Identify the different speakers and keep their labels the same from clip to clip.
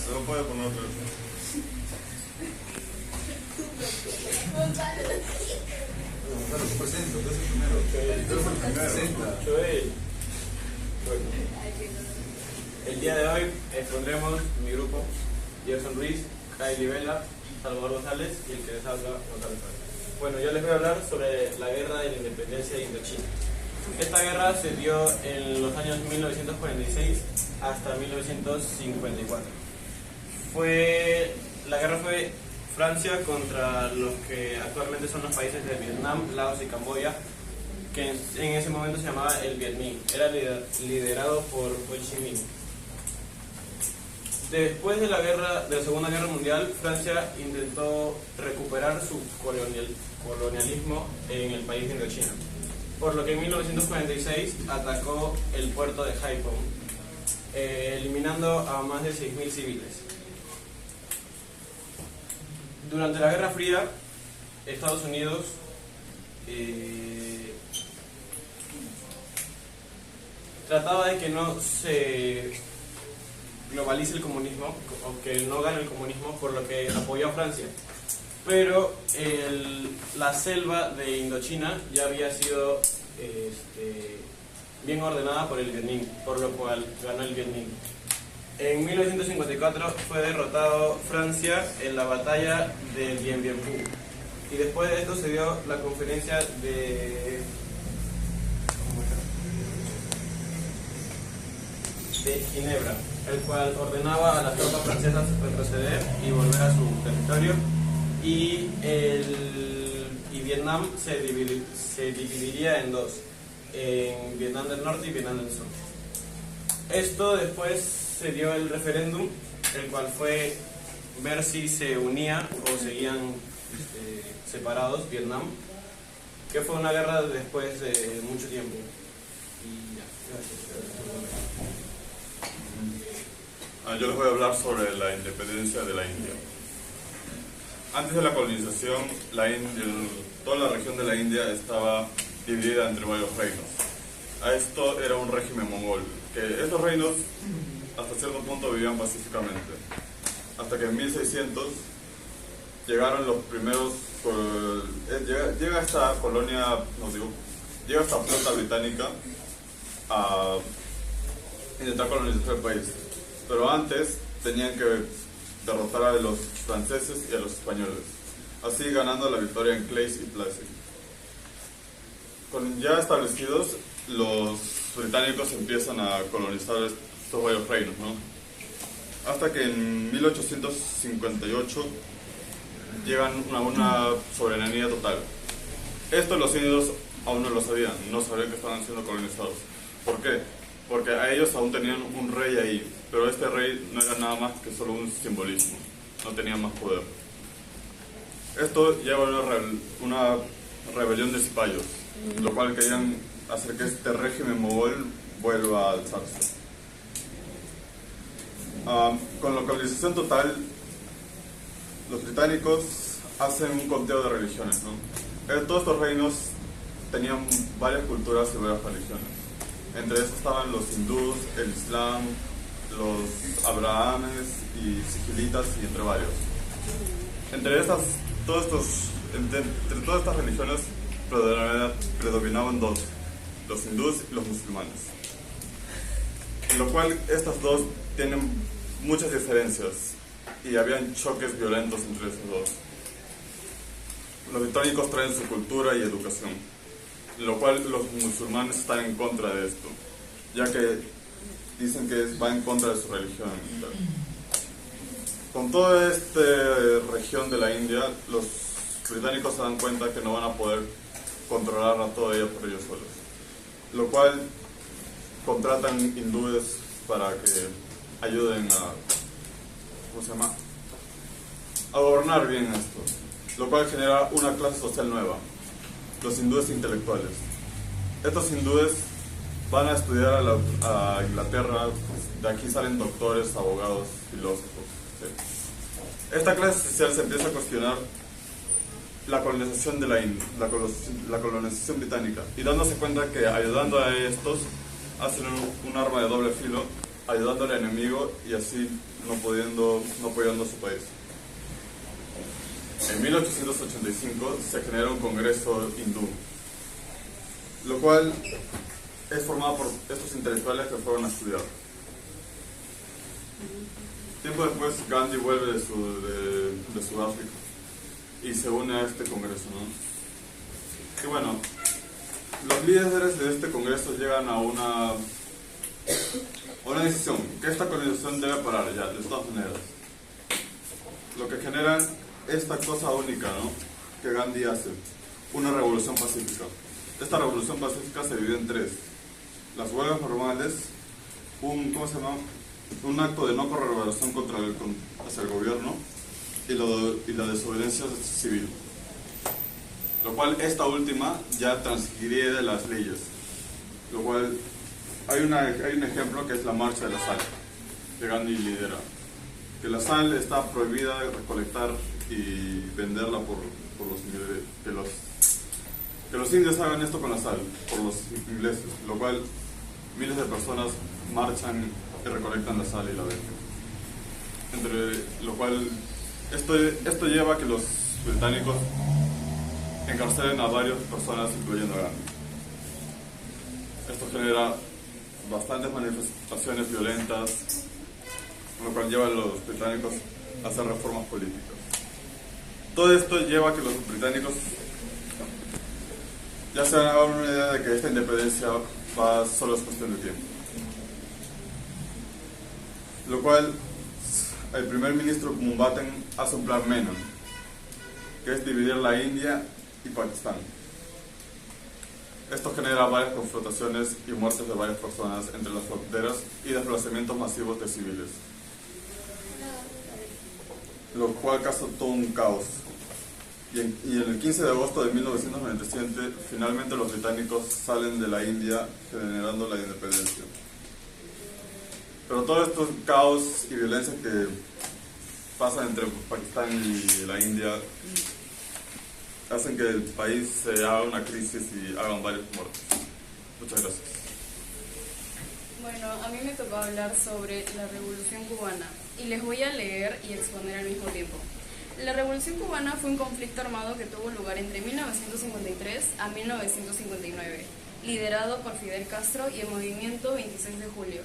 Speaker 1: Se lo puede poner otra vez. Presento, tú eres el primero. Tú eres el primero.
Speaker 2: Joel. Bueno, el día de hoy expondremos mi grupo: Gerson Ruiz, Kylie Vela, Salvador González y el que les habla, González. Bueno, yo les voy a hablar sobre la guerra de la independencia de Indochina. Esta guerra se dio en los años 1946 hasta 1954. La guerra fue Francia contra los que actualmente son los países de Vietnam, Laos y Camboya, que en ese momento se llamaba el Viet Minh. Era liderado por Ho Chi Minh. Después de la Segunda Guerra Mundial, Francia intentó recuperar su colonialismo en el país de Indochina, por lo que en 1946 atacó el puerto de Haiphong, eliminando a más de 6.000 civiles. Durante la Guerra Fría, Estados Unidos trataba de que no se globalice el comunismo, o que no gane el comunismo, por lo que apoyó a Francia. Pero la selva de Indochina ya había sido bien ordenada por el Viet Minh, por lo cual ganó el Viet Minh. En 1954 fue derrotado Francia en la batalla de Dien Bien Phu, y después de esto se dio la conferencia de Ginebra, el cual ordenaba a las tropas francesas retroceder y volver a su territorio, y Vietnam se dividiría en dos, en Vietnam del Norte y Vietnam del Sur. Esto después se dio el referéndum, el cual fue ver si se unía o seguían separados Vietnam, que fue una guerra después de mucho tiempo. Y ya, gracias.
Speaker 1: Yo les voy a hablar sobre la independencia de la India. Antes de la colonización, toda la región de la India estaba dividida entre varios reinos. A esto era un régimen mongol, que estos reinos hasta cierto punto vivían pacíficamente, hasta que en 1600 llegaron los primeros, llega esta colonia, llega esta flota británica a intentar colonizar el país, pero antes tenían que derrotar a los franceses y a los españoles, así ganando la victoria en Cleys y Plassey. Con ya establecidos, los británicos empiezan a colonizar estos varios reinos, ¿no? Hasta que en 1858 llegan a una soberanía total. Esto los indios aún no lo sabían, no sabían que estaban siendo colonizados. ¿Por qué? Porque a ellos aún tenían un rey ahí, pero este rey no era nada más que solo un simbolismo, no tenía más poder. Esto lleva a una rebelión de cipayos, lo cual querían hacer que este régimen mogol vuelva a alzarse. Con la colonización total, los británicos hacen un conteo de religiones, ¿no? Todos estos reinos tenían varias culturas y varias religiones. Entre estos estaban los hindús, el islam, los abrahames y sigilitas, y entre varios. Entre todas estas religiones predominaban dos: los hindús y los musulmanes. En lo cual estas dos tienen muchas diferencias y habían choques violentos entre esos dos. Los británicos traen su cultura y educación, en lo cual los musulmanes están en contra de esto, ya que dicen que va en contra de su religión. Con toda esta región de la India, los británicos se dan cuenta que no van a poder controlar a toda ella por ellos solos, lo cual contratan hindúes para que ayuden a gobernar bien esto, lo cual genera una clase social nueva, los hindúes intelectuales. Estos hindúes van a estudiar a Inglaterra, de aquí salen doctores, abogados, filósofos. ¿Sí? Esta clase social se empieza a cuestionar la colonización de la colonización británica, y dándose cuenta que ayudando a estos hacen un arma de doble filo, ayudando al enemigo y así no apoyando a su país. En 1885 se genera un congreso hindú, lo cual es formado por estos intelectuales que fueron a estudiar. Tiempo después, Gandhi vuelve de Sudáfrica y se une a este congreso, ¿no? Y bueno, los líderes de este congreso llegan a una decisión, que esta colonización debe parar ya, de todas maneras. Lo que genera esta cosa única, ¿no?, que Gandhi hace, una revolución pacífica. Esta revolución pacífica se divide en tres: las huelgas normales, un acto de no corroboración hacia el gobierno y la desobediencia civil, lo cual esta última ya transgrede las leyes, lo cual hay un ejemplo que es la marcha de la sal que Gandhi lidera, que la sal está prohibida de recolectar y venderla que los indios hagan esto con la sal por los ingleses, lo cual miles de personas marchan y recolectan la sal y la venden. Entre lo cual esto lleva a que los británicos encarcelen a varias personas, incluyendo a Gandhi. Esto genera bastantes manifestaciones violentas, lo cual lleva a los británicos a hacer reformas políticas. Todo esto lleva a que los británicos ya se hagan una idea de que esta independencia solo es cuestión de tiempo. Lo cual, el primer ministro Mountbatten hace un plan Menon, que es dividir la India y Pakistán. Esto genera varias confrontaciones y muertes de varias personas entre las fronteras y desplazamientos masivos de civiles, lo cual causa todo un caos. Y en el 15 de agosto de 1997, finalmente los británicos salen de la India, generando la independencia. Pero todos estos caos y violencia que pasan entre Pakistán y la India hacen que el país se haga una crisis y hagan varios muertos. Muchas gracias.
Speaker 3: Bueno, a mí me tocó hablar sobre la Revolución Cubana y les voy a leer y exponer al mismo tiempo. La Revolución Cubana fue un conflicto armado que tuvo lugar entre 1953 a 1959, liderado por Fidel Castro y el movimiento 26 de julio.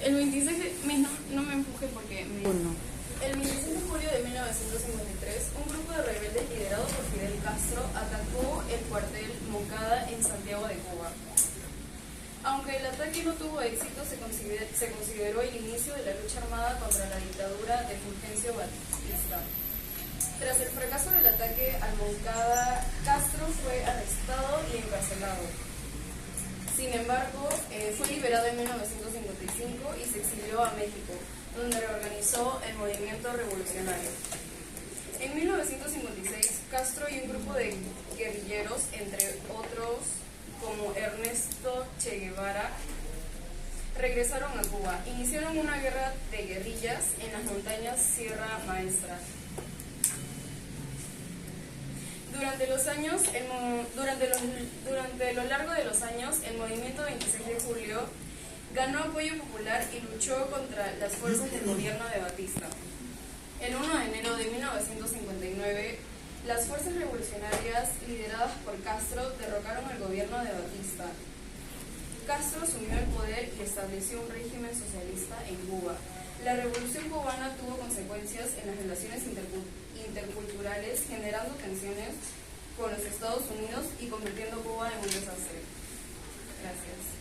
Speaker 3: El 26 de... No me empuje porque me... El 26 de julio de 1953, un grupo de rebeldes liderado por Fidel Castro atacó el cuartel Moncada en Santiago de Cuba. Aunque el ataque no tuvo éxito, se consideró el inicio de la lucha armada contra la dictadura de Fulgencio Batista. Tras el fracaso del ataque al Moncada, Castro fue arrestado y encarcelado. Sin embargo, fue liberado en 1955 y se exilió a México, donde reorganizó el movimiento revolucionario. En 1956, Castro y un grupo de guerrilleros, entre otros como Ernesto Che Guevara, regresaron a Cuba. Iniciaron una guerra de guerrillas en las montañas Sierra Maestra. Durante lo largo de los años, el movimiento 26 de julio ganó apoyo popular y luchó contra las fuerzas del gobierno de Batista. El 1 de enero de 1959, las fuerzas revolucionarias lideradas por Castro derrocaron al gobierno de Batista. Castro asumió el poder y estableció un régimen socialista en Cuba. La Revolución Cubana tuvo consecuencias en las relaciones interculturales, generando tensiones con los Estados Unidos y convirtiendo Cuba en un desastre. Gracias.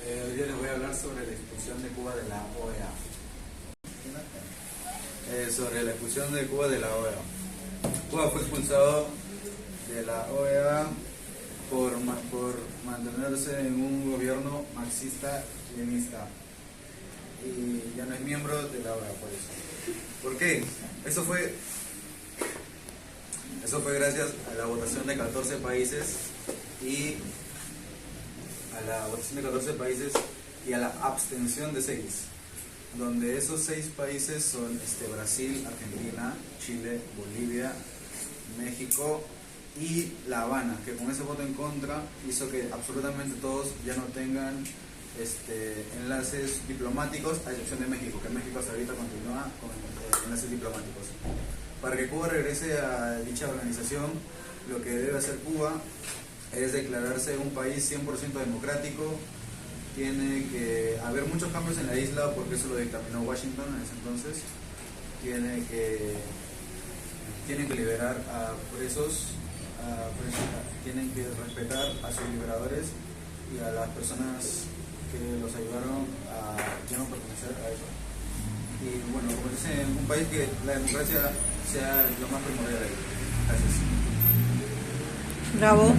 Speaker 4: Hoy día les voy a hablar sobre la expulsión de Cuba de la OEA. Sobre la expulsión de Cuba de la OEA. Cuba fue expulsado de la OEA por mantenerse en un gobierno marxista-leninista y ya no es miembro de la OEA por eso. ¿Por qué? Eso fue gracias a la votación de 14 países y a la abstención de 6, donde esos 6 países son Brasil, Argentina, Chile, Bolivia, México y La Habana, que con ese voto en contra hizo que absolutamente todos ya no tengan enlaces diplomáticos, a excepción de México, que México hasta ahorita continúa con enlaces diplomáticos. Para que Cuba regrese a dicha organización, lo que debe hacer Cuba es declararse un país 100% democrático. Tiene que haber muchos cambios en la isla, porque eso lo dictaminó Washington en ese entonces. Tienen que liberar a presos, tienen que respetar a sus liberadores y a las personas que los ayudaron a ya no pertenecer a eso. Y bueno, como dicen, un país que la democracia sea lo más primordial ahí. Gracias.
Speaker 5: Bravo.